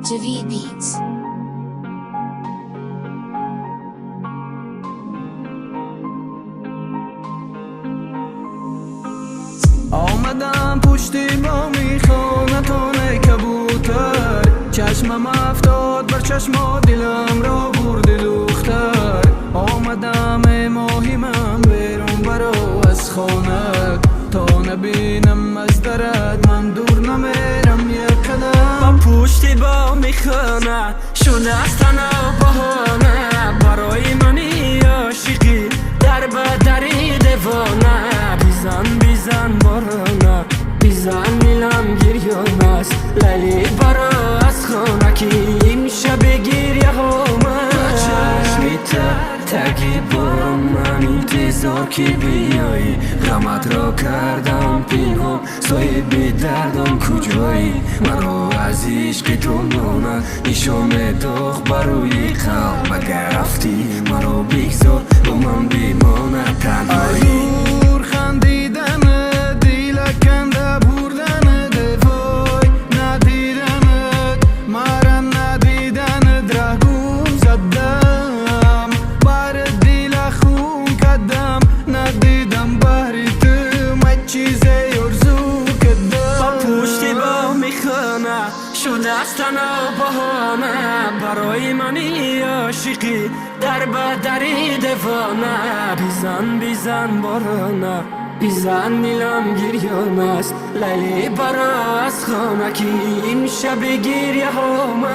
Javid Beats. آمدم پشتی بامی خانتان کبوتر، چشمم افتاد بر چشم و دلم را برد دختر. آمدم ماهی من بیرون برو از خانه، تا نبینم از درد من دور نمیرم یک قدم. پشتی بامی خانه شده از تنها بهانه، برای منی عاشقی در بدری دیوانه. بیزن بارانه، بیزن میلم گریان است، لیلی برا از خانه که این شب گریه همه. چشمی تگی بارم من انتظار که بیایی، غمت را کردم پینهان سایه بی دردم کجایی. مرا از عشق تو ماند نشان داغ بروی قلب، اگر رفتی مرا بگذار با من بماند تنهایی. شده از تنها بهانه، برای منی عاشقی در بدری دیوانه. بیزن بارانه، بیزن دیلم گریان است، لیلی برا از خانه که این شب گریه همه.